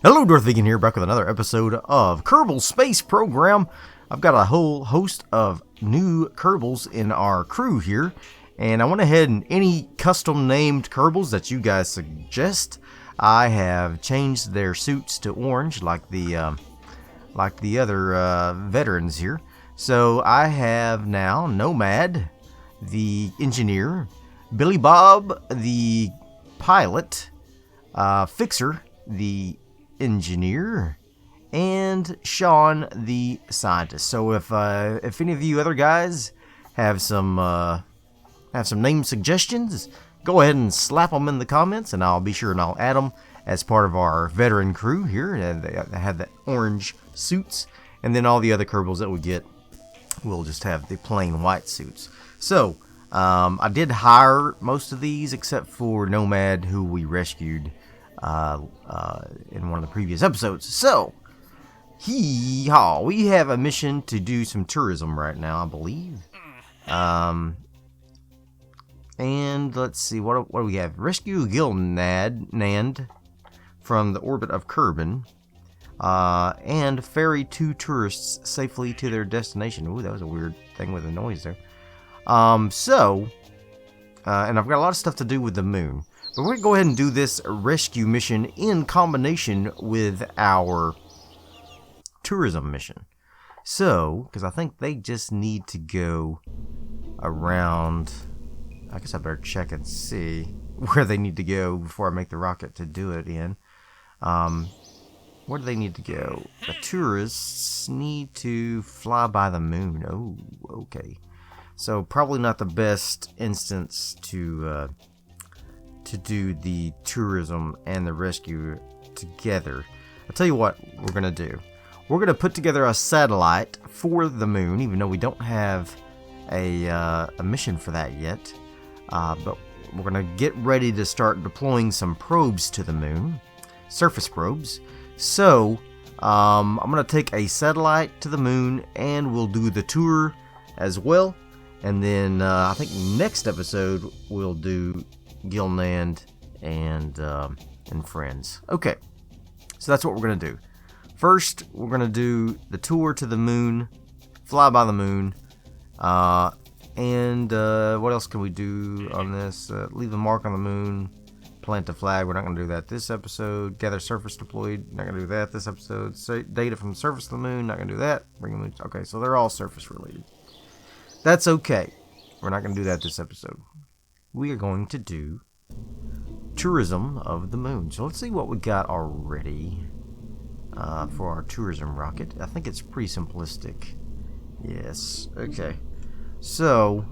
Hello, Darthvegan here, back with another episode of Kerbal Space Program. I've got a whole host of new Kerbals in our crew here, and I went ahead and any custom named Kerbals that you guys suggest, I have changed their suits to orange, like the other veterans here. So I have now Nomad, the engineer, Billy Bob, the pilot, Fixer, the engineer, and Sean, the scientist. So if any of you other guys have some name suggestions, go ahead and slap them in the comments, and I'll be sure and I'll add them as part of our veteran crew here. And they have the orange suits, and then all the other Kerbals that we get will just have the plain white suits. So I did hire most of these except for Nomad, who we rescued in one of the previous episodes. So we have a mission to do some tourism right now, I believe. And let's see, what do we have? Rescue Gilnand from the orbit of Kerbal, and ferry 2 tourists safely to their destination. Ooh, that was a weird thing with the noise there. And I've got a lot of stuff to do with the moon. But we're going to go ahead and do this rescue mission in combination with our tourism mission. So, because I think they just need to go around. I guess I better check and see where they need to go before I make the rocket to do it in. Where do they need to go? The tourists need to fly by the moon. Oh, okay. So probably not the best instance to do the tourism and the rescue together. I'll tell you what we're going to do. We're going to put together a satellite for the moon, even though we don't have a mission for that yet. But we're going to get ready to start deploying some probes to the moon, surface probes. So I'm going to take a satellite to the moon, and we'll do the tour as well. And then I think next episode we'll do Gilnand and friends. Okay, so that's what we're gonna do. First, we're gonna do the tour to the moon, fly by the moon, and what else can we do on this? Leave a mark on the moon, plant a flag. We're not gonna do that this episode. Gather surface deployed. Not gonna do that this episode. Data from the surface of the moon. Not gonna do that. Bring the moon. Okay, so they're all surface related. That's okay. We're not gonna do that this episode. We are going to do tourism of the moon. So let's see what we got already for our tourism rocket. I think it's pretty simplistic. Yes. Okay. So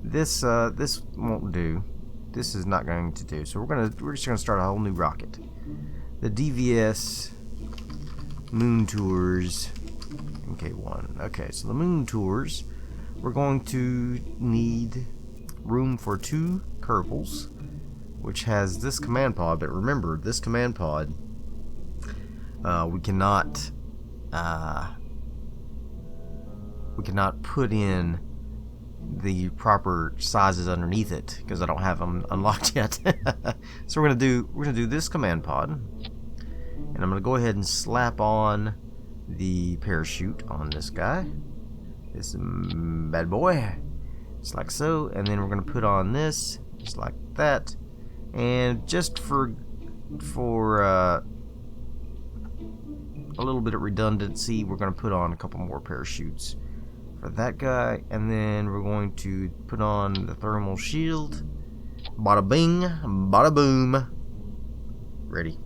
this won't do. This is not going to do. So we're just gonna start a whole new rocket. The DVS moon tours. Okay, 1. Okay, so the moon tours. We're going to need room for 2 Kerbals, which has this command pod. But remember, this command pod, we cannot put in the proper sizes underneath it because I don't have them unlocked yet. So we're gonna do this command pod, and I'm gonna go ahead and slap on the parachute on this guy, this bad boy, just like so. And then we're going to put on this just like that, and just for a little bit of redundancy, we're going to put on a couple more parachutes for that guy. And then we're going to put on the thermal shield. Bada bing, bada boom. Ready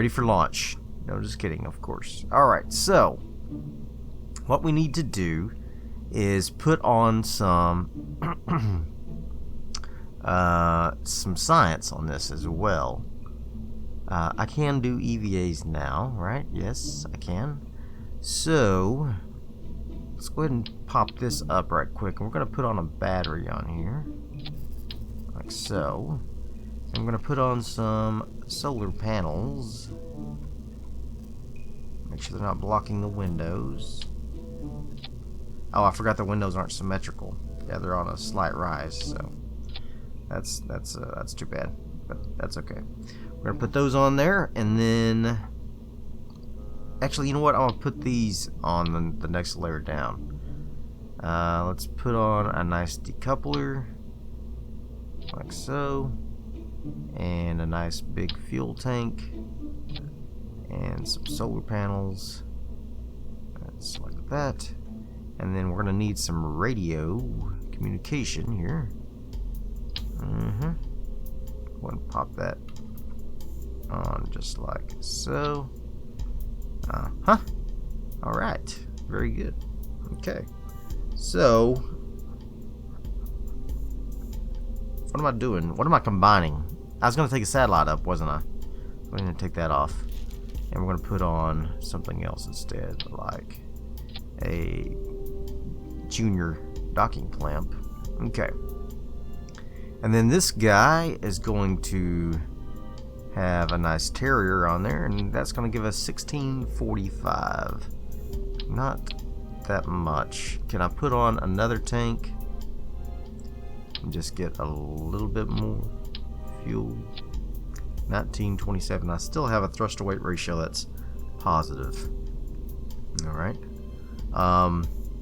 for launch. No, just kidding, of course. Alright, so what we need to do is put on some science on this as well. I can do EVAs now, right? Yes, I can. So let's go ahead and pop this up right quick. And we're going to put on a battery on here, like so. And we're going to put on some solar panels. Make sure they're not blocking the windows. Oh, I forgot the windows aren't symmetrical. Yeah, they're on a slight rise, so that's too bad, but that's okay. We're gonna put those on there, and then actually, you know what? I'm gonna put these on the next layer down. Let's put on a nice decoupler, like so, and a nice big fuel tank, and some solar panels. That's like that. And then we're gonna need some radio communication here. Go ahead and pop that on just like so. Alright. Very good. Okay. So, what am I doing? What am I combining? I was gonna take a satellite up, wasn't I? I'm gonna take that off. And we're gonna put on something else instead, like a junior docking clamp. Okay. And then this guy is going to have a nice terrier on there, and that's going to give us 1645. Not that much. Can I put on another tank and just get a little bit more fuel? 1927. I still have a thrust to weight ratio that's positive. Alright.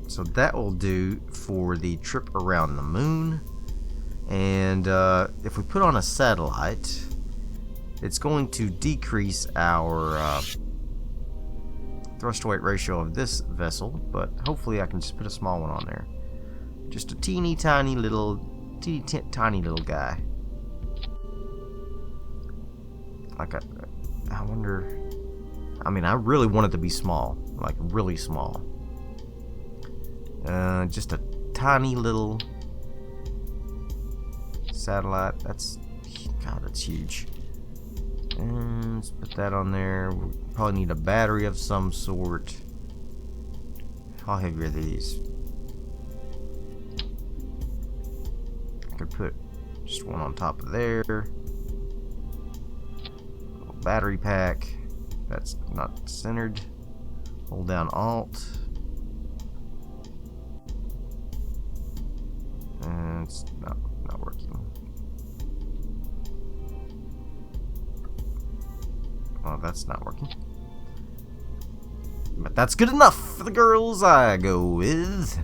So that will do for the trip around the moon. And if we put on a satellite, it's going to decrease our thrust to weight ratio of this vessel, but hopefully I can just put a small one on there. Just a teeny tiny little guy. Like I wonder, I mean, I really want it to be small, like really small. Just a tiny little satellite. That's huge. And let's put that on there. We'll probably need a battery of some sort. How heavy are these? I could put just one on top of there. Little battery pack. That's not centered. Hold down Alt. And it's not working. Oh, that's not working. But that's good enough for the girls I go with.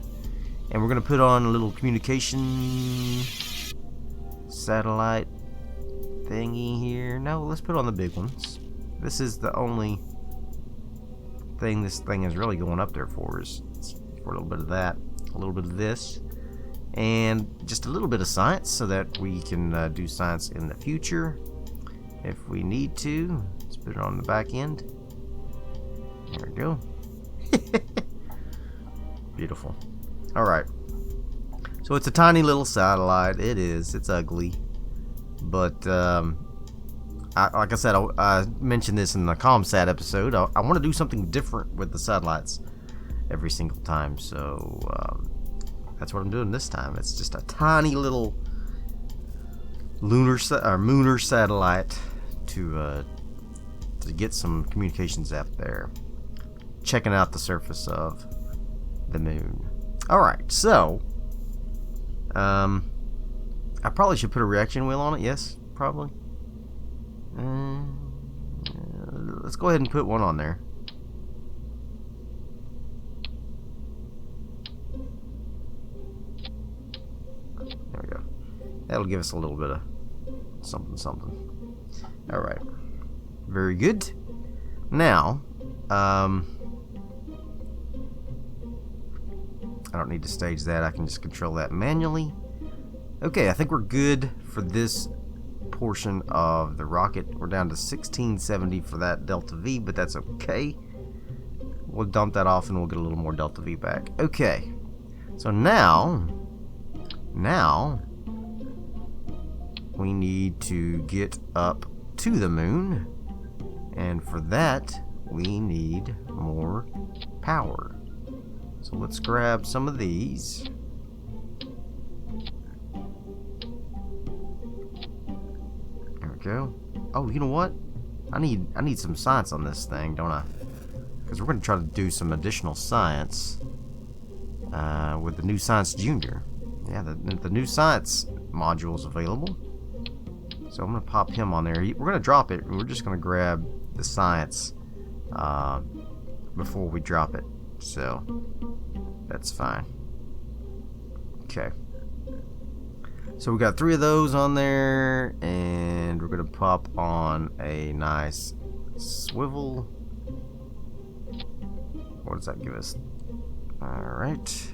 And we're going to put on a little communication satellite thingy here. No, let's put on the big ones. This is the only thing this thing is really going up there for, is for a little bit of that, a little bit of this, and just a little bit of science so that we can do science in the future if we need to. Let's put it on the back end. There we go. Beautiful. Alright. So it's a tiny little satellite. It is. It's ugly. But, like I said, I mentioned this in the ComSat episode. I want to do something different with the satellites every single time. So, that's what I'm doing this time. It's just a tiny little lunar mooner satellite to get some communications up there, checking out the surface of the moon. Alright, so I probably should put a reaction wheel on it. Yes, probably. Let's go ahead and put one on there. There we go. That'll give us a little bit of something. Alright. Very good. Now, I don't need to stage that. I can just control that manually. Okay, I think we're good for this portion of the rocket. We're down to 1670 for that delta V, but that's okay. We'll dump that off and we'll get a little more delta V back. Okay. So now we need to get up to the moon, and for that we need more power. So let's grab some of these. There we go. Oh, you know what? I need some science on this thing, don't I? Because we're going to try to do some additional science with the new Science Junior. Yeah, the new science module is available. So I'm going to pop him on there. We're going to drop it. We're just going to grab the science before we drop it. So that's fine. Okay. So we got 3 of those on there, and we're going to pop on a nice swivel. What does that give us? Alright.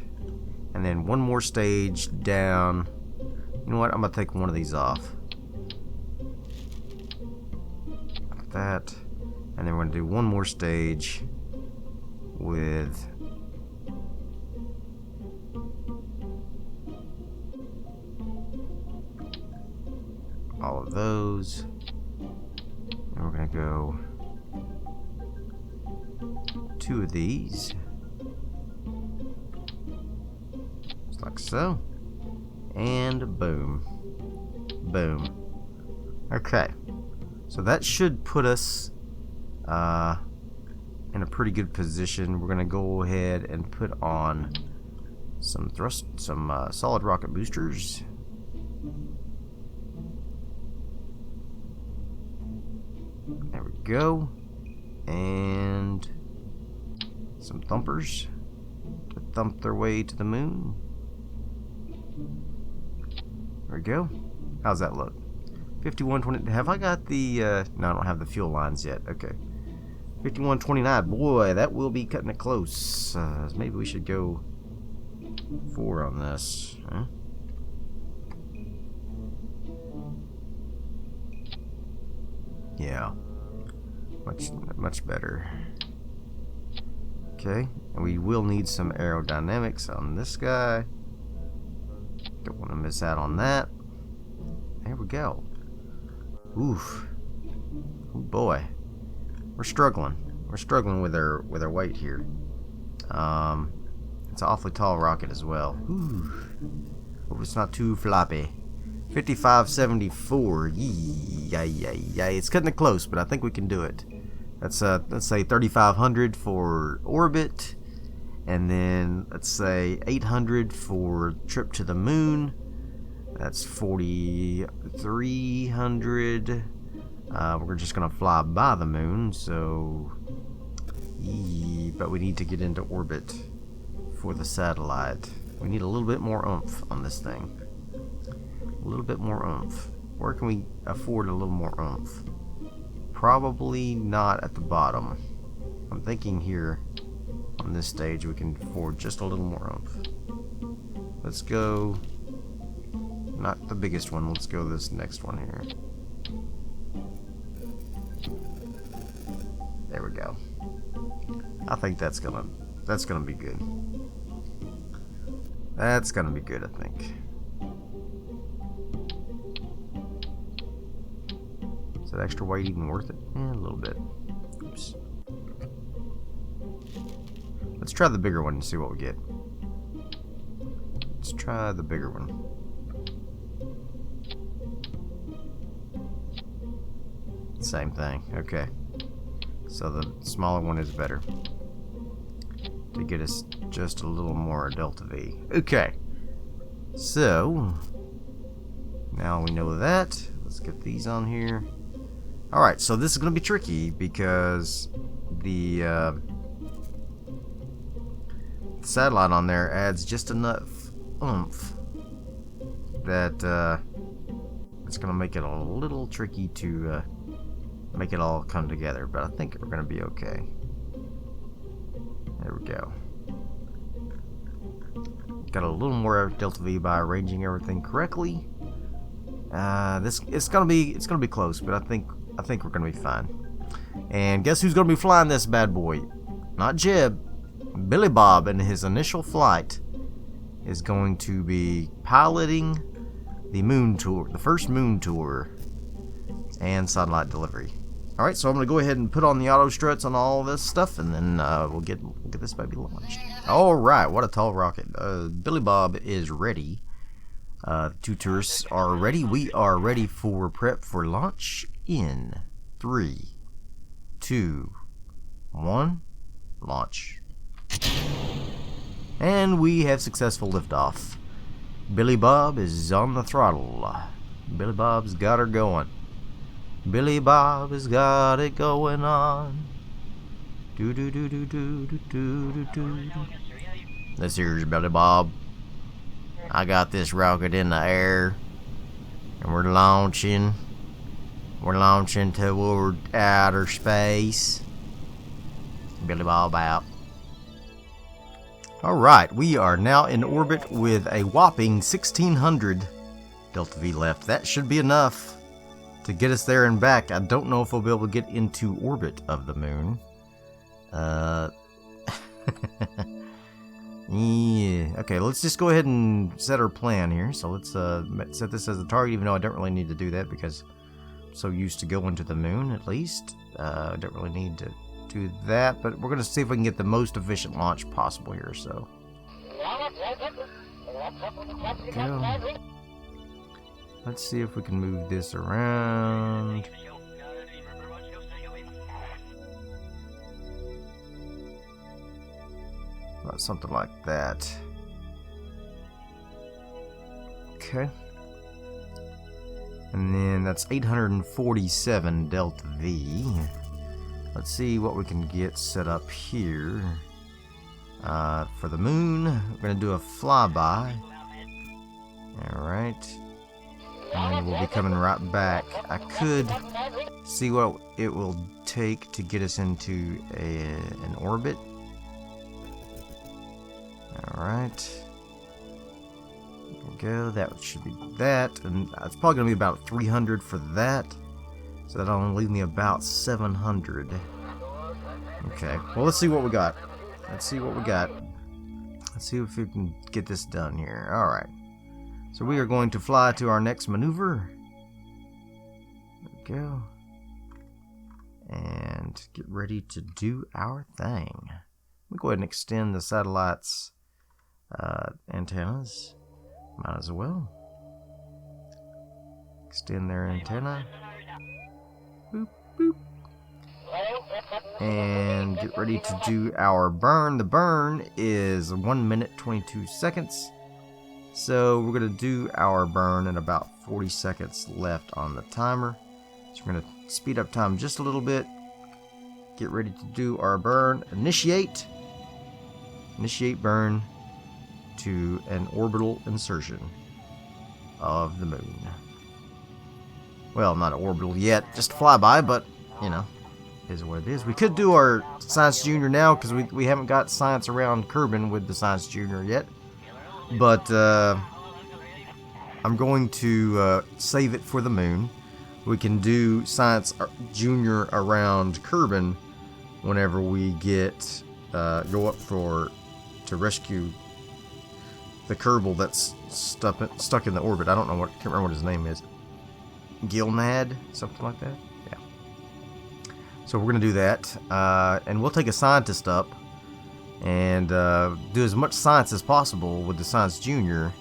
And then 1 more stage down. You know what? I'm going to take one of these off. Like that. And then we're going to do 1 more stage with all of those. And we're going to go 2 of these. Just like so. And boom. Boom. Okay. So that should put us in a pretty good position. We're going to go ahead and put on some solid rocket boosters. There we go. And some thumpers to thump their way to the moon. There we go. How's that look? 5120. Have I got the no, I don't have the fuel lines yet. Okay. 5129. Boy, that will be cutting it close. Maybe we should go 4 on this. Huh? Yeah. Much better. Okay. And we will need some aerodynamics on this guy. Don't want to miss out on that. There we go. Oof. Oh boy. We're struggling. We're struggling with our weight here. It's an awfully tall rocket as well. Ooh. Hope it's not too floppy. 5574. Yeah. It's cutting it close, but I think we can do it. That's let's say 3500 for orbit, and then let's say 800 for trip to the moon. That's 4300. We're just gonna fly by the moon, so but we need to get into orbit for the satellite. We need a little bit more oomph on this thing. A little bit more oomph. Where can we afford a little more oomph? Probably not at the bottom. I'm thinking here on this stage we can afford just a little more oomph. Let's go, not the biggest one, let's go this next one here. There we go. I think that's gonna be good. That's gonna be good, I think. Is that extra weight even worth it? Yeah, a little bit. Oops. Let's try the bigger one and see what we get. Let's try the bigger one. Same thing. Okay. So the smaller one is better to get us just a little more delta V. Okay. So now we know that. Let's get these on here. Alright, so this is going to be tricky because the satellite on there adds just enough oomph that it's going to make it a little tricky to make it all come together, but I think we're going to be okay. There we go. Got a little more delta V by arranging everything correctly. It's gonna be close, but I think we're gonna be fine. And guess who's gonna be flying this bad boy? Not Jeb. Billy Bob in his initial flight is going to be piloting the moon tour, the first moon tour, and satellite delivery. All right, so I'm gonna go ahead and put on the auto struts on all this stuff, and then we'll get this baby launched. All right, what a tall rocket! Billy Bob is ready. 2 tourists are ready. We are ready for prep for launch in 3, 2, 1, launch. And we have successful liftoff. Billy Bob is on the throttle. Billy Bob's got her going. Billy Bob has got it going on. Do do do do do do do do do. This here's Billy Bob. I got this rocket in the air, and we're launching. We're launching toward outer space. Billy Bob out. Alright, we are now in orbit with a whopping 1600 Delta V left. That should be enough to get us there and back. I don't know if we'll be able to get into orbit of the moon. Yeah. Okay, let's just go ahead and set our plan here. So let's set this as a target, even though I don't really need to do that because I'm so used to going to the moon, at least. I don't really need to do that, but we're going to see if we can get the most efficient launch possible here, so. Go. Let's see if we can move this around. About something like that. Okay. And then that's 847 Delta V. Let's see what we can get set up here. For the moon, we're going to do a flyby. Alright. And then we'll be coming right back. I could see what it will take to get us into an orbit. Alright. There we go. That should be that. And it's probably going to be about 300 for that. So that'll only leave me about 700. Okay. Well, let's see what we got. Let's see what we got. Let's see if we can get this done here. Alright. So we are going to fly to our next maneuver. There we go. And get ready to do our thing. Let me go ahead and extend the satellite's antennas. Might as well. Extend their antenna. Boop, boop. And get ready to do our burn. The burn is 1 minute 22 seconds. So we're going to do our burn in about 40 seconds left on the timer. So we're going to speed up time just a little bit. Get ready to do our burn. Initiate. Initiate burn to an orbital insertion of the moon. Well, not an orbital yet, just a flyby, but, you know, is what it is. We could do our Science Junior now, because we haven't got science around Kerbal with the Science Junior yet. But I'm going to save it for the moon. We can do Science Junior around Kerbal whenever we get go up to rescue the Kerbal that's stuck in the orbit. I don't know can't remember what his name is. Gilnad, something like that. Yeah. So we're gonna do that, and we'll take a scientist up and do as much science as possible with the Science Junior,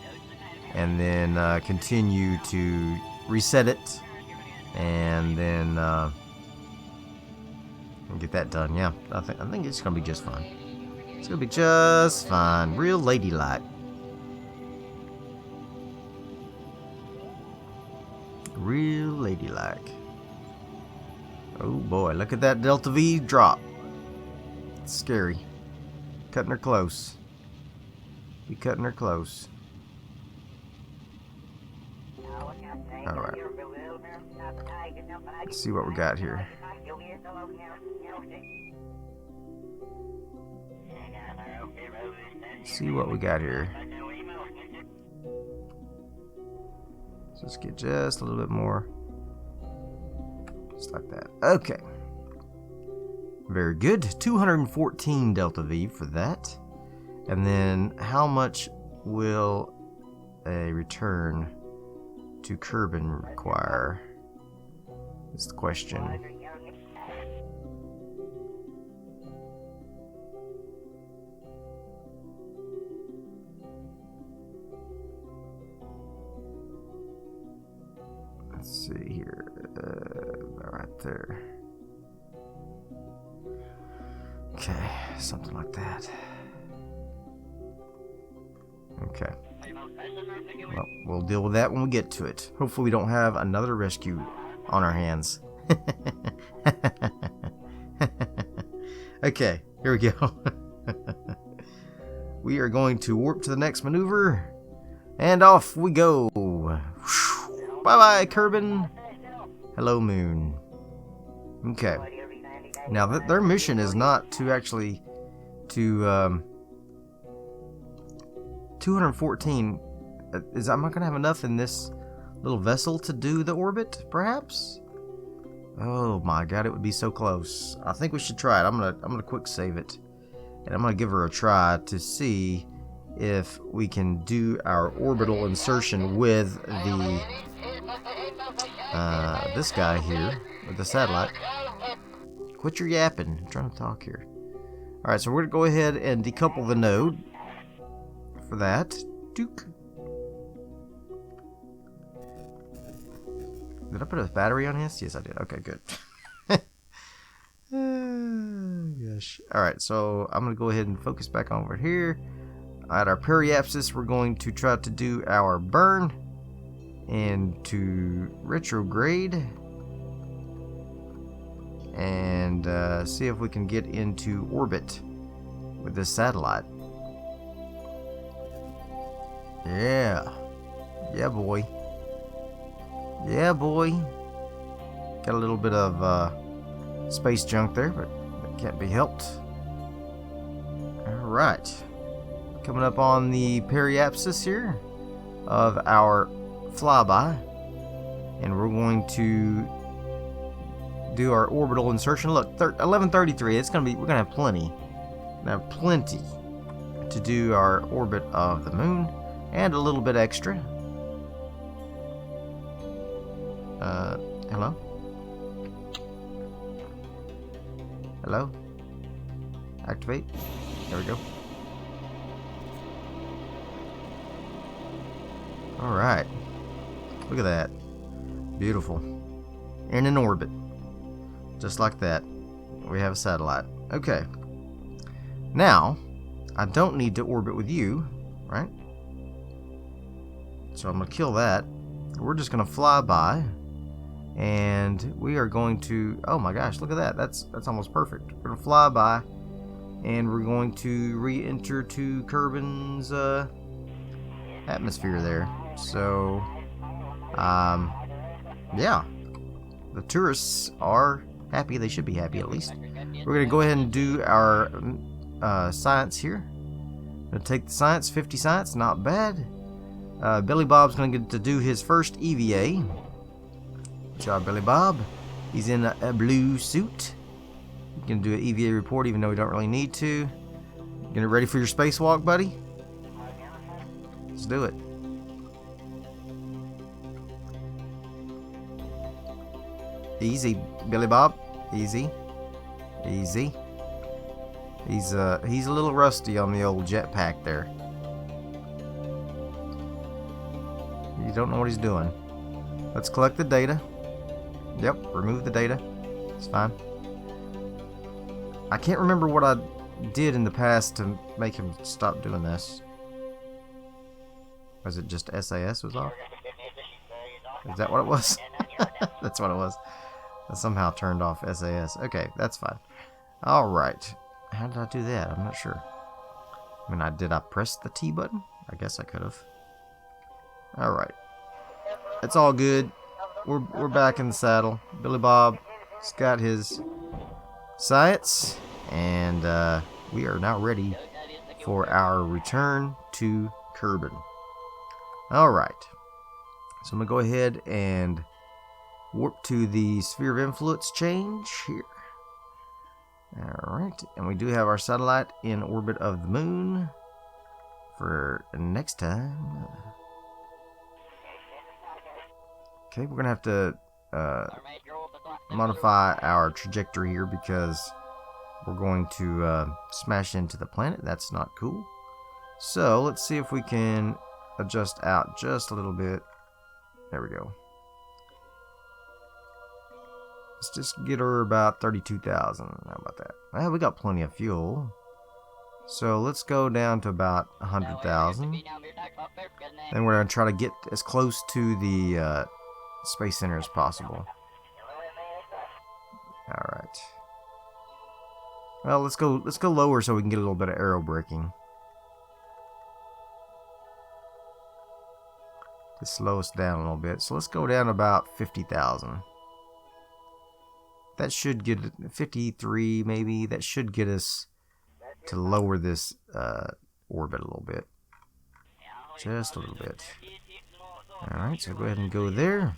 and then continue to reset it, and then get that done. Yeah, I think it's gonna be just fine. It's gonna be just fine, real ladylike. Real ladylike. Oh boy, look at that Delta V drop. It's scary. Cutting her close. Be cutting her close. Alright. Let's see what we got here. See what we got here. Let's get just a little bit more. Just like that. Okay. Very good. 214 Delta V for that. And then how much will a return to Kerbal require? Is the question. Let's see here. Right there. Okay, something like that. Okay. Well, we'll deal with that when we get to it. Hopefully we don't have another rescue on our hands. Okay, here we go. We are going to warp to the next maneuver. And off we go. Bye-bye, Kerbal. Hello, Moon. Okay. Now, their mission is not to actually... to, 214... am I going to have enough in this little vessel to do the orbit, perhaps? Oh my god, it would be so close. I think we should try it. I'm gonna quick save it. And I'm gonna give her a try to see if we can do our orbital insertion with the this guy here, with the satellite. Quit your yapping. I'm trying to talk here. Alright, so we're gonna go ahead and decouple the node for that. Duke. Did I put a battery on his? Yes, I did. Okay, good. Gosh. Alright, so I'm going to go ahead and focus back over here. At our periapsis, we're going to try to do our burn into retrograde. And see if we can get into orbit with this satellite. Yeah. Yeah, boy. Yeah, boy. Got a little bit of space junk there, but that can't be helped. Alright. Coming up on the periapsis here of our flyby. And we're going to do our orbital insertion. Look, 1133. It's gonna be. We're gonna have plenty. We're gonna have plenty to do our orbit of the moon, and a little bit extra. Hello? Hello? Activate. There we go. Alright. Look at that. Beautiful. In an orbit. Just like that. We have a satellite. Okay. Now, I don't need to orbit with you, right? So I'm going to kill that. We're just going to fly by. And we are going to... Oh my gosh, look at that. That's almost perfect. We're going to fly by. And we're going to re-enter to Kerbal's atmosphere there. So, yeah. The tourists are happy. They should be happy at least. We're going to go ahead and do our science here. Going to take the science, 50 science, not bad. Billy Bob's going to get to do his first EVA. Good job, Billy Bob. He's in a blue suit. You can do an EVA report even though we don't really need to. Get ready for your spacewalk, buddy? Let's do it. Easy, Billy Bob. Easy. Easy. He's a little rusty on the old jetpack there. You don't know what he's doing. Let's collect the data. Yep, remove the data. It's fine. I can't remember what I did in the past to make him stop doing this. Was it just SAS was off? Is that what it was? That's what it was. I somehow turned off SAS. Okay, that's fine. Alright. How did I do that? I'm not sure. I mean, did I press the T button? I guess I could have. Alright. It's all good. We're back in the saddle. Billy Bob's got his science. And we are now ready for our return to Kerbal. Alright. So I'm going to go ahead and warp to the sphere of influence change here. Alright. And we do have our satellite in orbit of the moon for next time. Okay, we're going to have to modify our trajectory here because we're going to smash into the planet. That's not cool. So let's see if we can adjust out just a little bit. There we go. Let's just get her about 32,000. How about that? Well, we got plenty of fuel. So let's go down to about 100,000. Then we're going to try to get as close to the Space Center as possible. Alright. Well, let's go lower so we can get a little bit of aero braking. To slow us down a little bit. So let's go down about 50,000. That should get 53 maybe. That should get us to lower this orbit a little bit. Just a little bit. Alright, so go ahead and go there.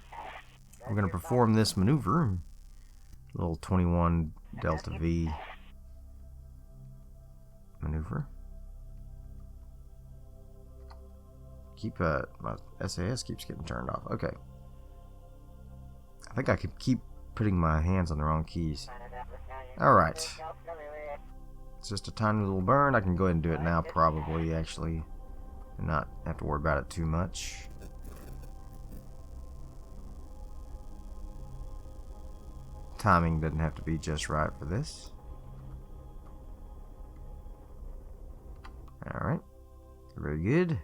We're going to perform this maneuver. Little 21 Delta V maneuver. Keep my SAS keeps getting turned off. Okay. I think I could keep putting my hands on the wrong keys. Alright. It's just a tiny little burn. I can go ahead and do it now probably actually. And not have to worry about it too much. Timing doesn't have to be just right for this. Alright. Very good.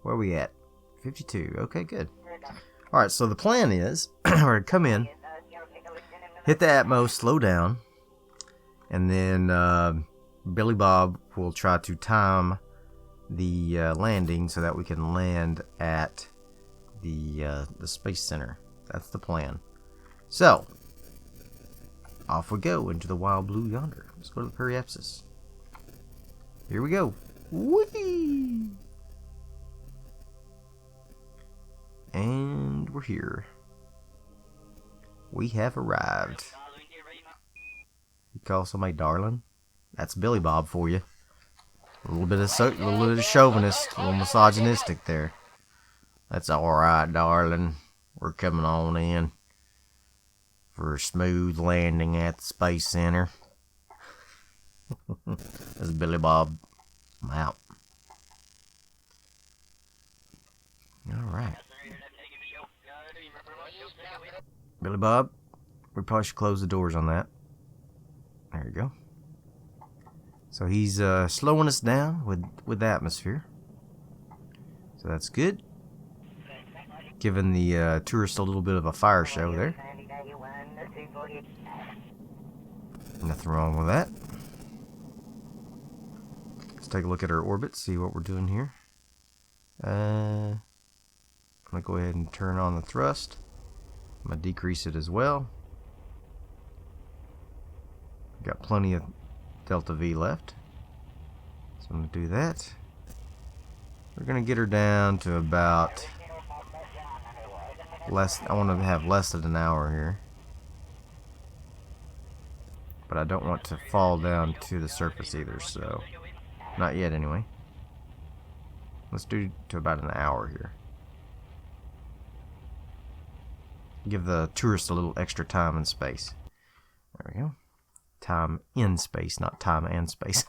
Where are we at? 52. Okay, good. Alright, so the plan is we're going to come in, hit the Atmos, slow down, and then Billy Bob will try to time the landing so that we can land at the Space Center. That's the plan. So, off we go into the wild blue yonder. Let's go to the periapsis. Here we go. Whee! And we're here. We have arrived. You call somebody darling? That's Billy Bob for you. A little bit of chauvinist, a little misogynistic there. That's alright, darling. We're coming on in for a smooth landing at the Space Center. That's Billy Bob. I'm out. Alright. Billy Bob, we probably should close the doors on that. There you go. So he's slowing us down with the atmosphere. So that's good. Giving the tourists a little bit of a fire show there. Nothing wrong with that. Let's take a look at our orbit, see what we're doing here. I'm going to go ahead and turn on the thrust. I'm going to decrease it as well. Got plenty of Delta V left. So I'm going to do that. We're going to get her down to about less. I want to have less than an hour here. But I don't want to fall down to the surface either, so not yet anyway. Let's do to about an hour here. Give the tourists a little extra time and space. There we go. Time in space, not time and space.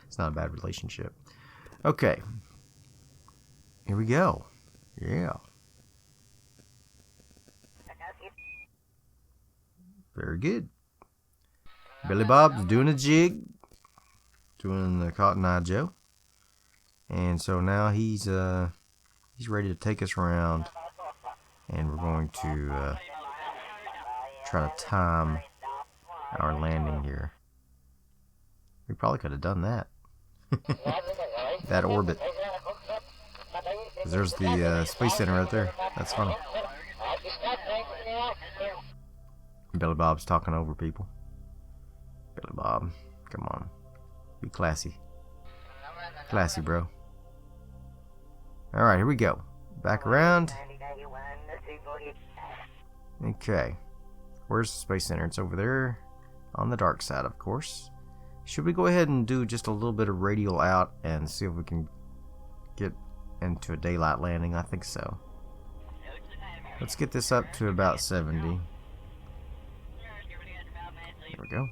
It's not a bad relationship. Okay. Here we go. Yeah. Very good. Billy Bob's doing a jig. Doing the Cotton Eye Joe. And so now he's ready to take us around. And we're going to try to time our landing here. We probably could have done that. That orbit. 'Cause there's the Space Center right there. That's funny. Billy Bob's talking over people. Billy Bob, come on. Be classy. Classy, bro. Alright, here we go. Back around. Okay. Where's the Space Center? It's over there on the dark side, of course. Should we go ahead and do just a little bit of radial out and see if we can get into a daylight landing? I think so. Let's get this up to about 70. There we go.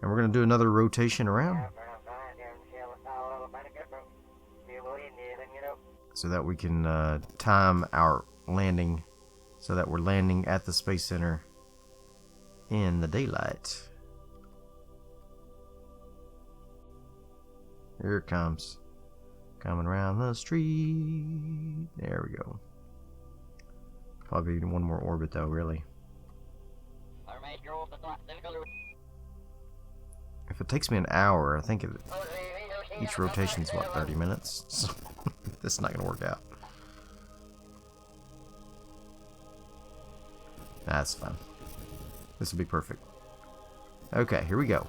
And we're going to do another rotation around. So that we can time our landing so that we're landing at the Space Center in the daylight. Here it comes. Coming around the street. There we go. Probably one more orbit though, really. If it takes me an hour, I think each rotation's what, 30 minutes? So this is not gonna work out. That's fun. This will be perfect. Okay, here we go.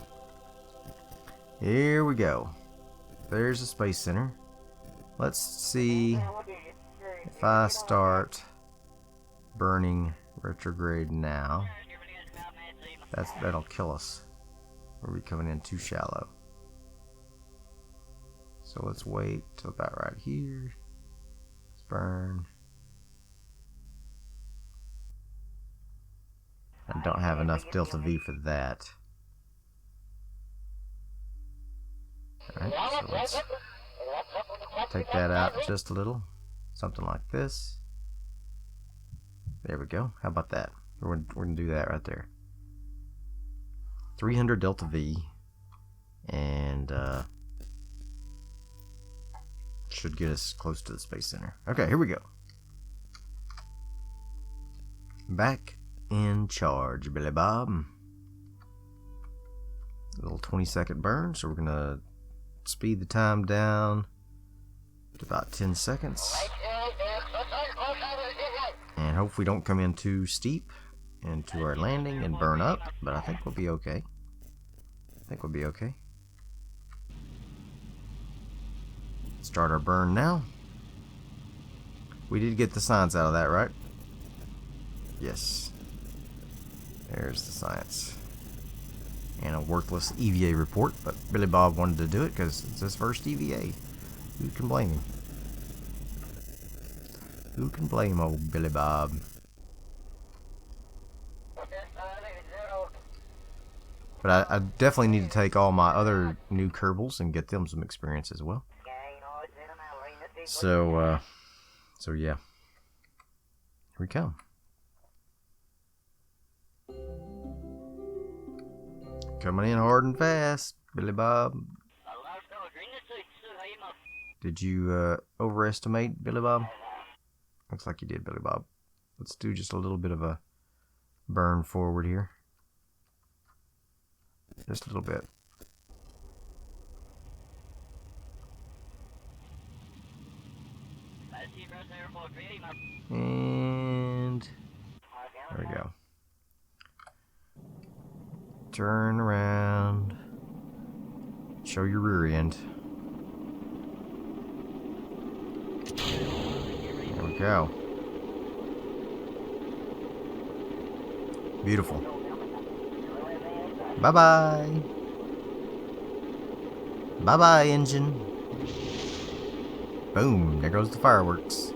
Here we go. There's the Space Center. Let's see if I start burning retrograde now. That'll kill us. We're coming in too shallow. So let's wait till about right here. Let's burn. I don't have enough delta V for that. Alright, so let's take that out just a little. Something like this. There we go. How about that? We're gonna do that right there. 300 delta V, and should get us close to the Space Center. Okay, here we go. Back in charge, Billy Bob. A little 20-second burn, so we're gonna speed the time down to about 10 seconds. And hope we don't come in too steep into our landing and burn up, but I think we'll be okay. Start our burn now. We did get the science out of that, right? Yes. There's the science. And a worthless EVA report, but Billy Bob wanted to do it because it's his first EVA. Who can blame him? Who can blame old Billy Bob? But I definitely need to take all my other new Kerbals and get them some experience as well. So yeah. Here we come. Coming in hard and fast, Billy Bob. Did you overestimate Billy Bob? Looks like you did, Billy Bob. Let's do just a little bit of a burn forward here. Just a little bit. And there we go. Turn around. Show your rear end. There we go. Beautiful. Bye-bye. Bye-bye, engine. Boom. There goes the fireworks.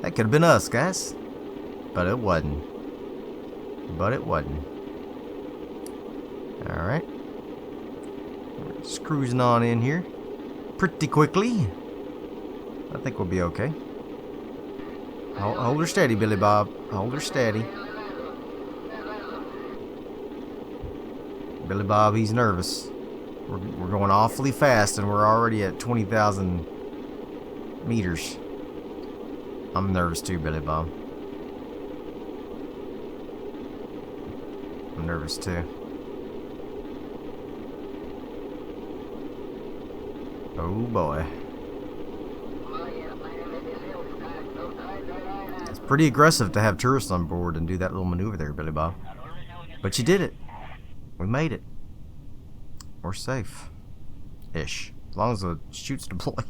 That could have been us, guys. But it wasn't. Alright. Just cruising on in here. Pretty quickly. I think we'll be okay. Hold her steady, Billy Bob. Hold her steady. Billy Bob, he's nervous. We're going awfully fast, and we're already at 20,000 meters. I'm nervous too, Billy Bob. I'm nervous too. Oh boy. It's pretty aggressive to have tourists on board and do that little maneuver there, Billy Bob. But you did it. We made it. We're safe. Ish. As long as the chute's deployed.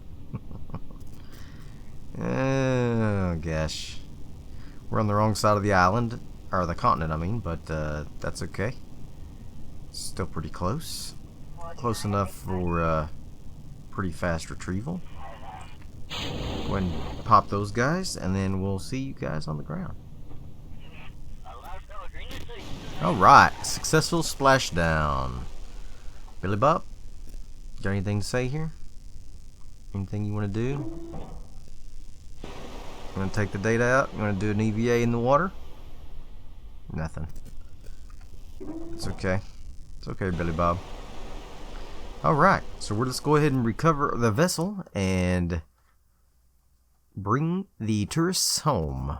Oh, gosh. We're on the wrong side of the island. Or the continent, I mean. But that's okay. Still pretty close. Close enough for pretty fast retrieval. Go ahead and pop those guys. And then we'll see you guys on the ground. Alright, successful splashdown. Billy Bob, got anything to say here? Anything you want to do? You want to take the data out? You want to do an EVA in the water? Nothing. It's okay. It's okay, Billy Bob. Alright, so let's go ahead and recover the vessel and bring the tourists home.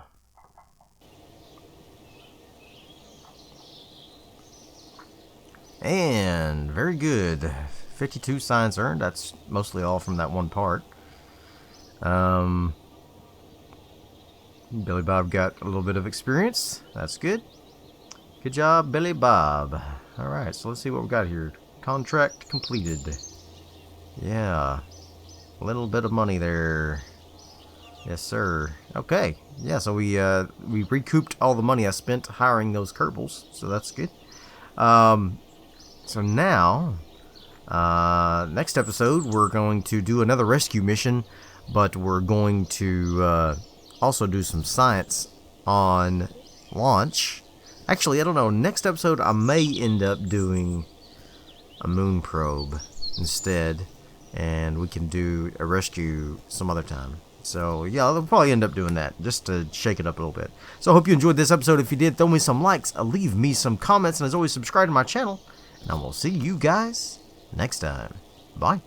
And very good. 52 signs earned. That's mostly all from that one part. Billy Bob got a little bit of experience. That's good. Good job, Billy Bob. Alright, so let's see what we got here. Contract completed. Yeah. A little bit of money there. Yes, sir. Okay. Yeah, so we recouped all the money I spent hiring those Kerbals, so that's good. So now, next episode, we're going to do another rescue mission, but we're going to also do some science on launch. Actually, I don't know. Next episode, I may end up doing a moon probe instead, and we can do a rescue some other time. So, yeah, I'll probably end up doing that, just to shake it up a little bit. So, I hope you enjoyed this episode. If you did, throw me some likes, leave me some comments, and as always, subscribe to my channel. And I will see you guys next time. Bye.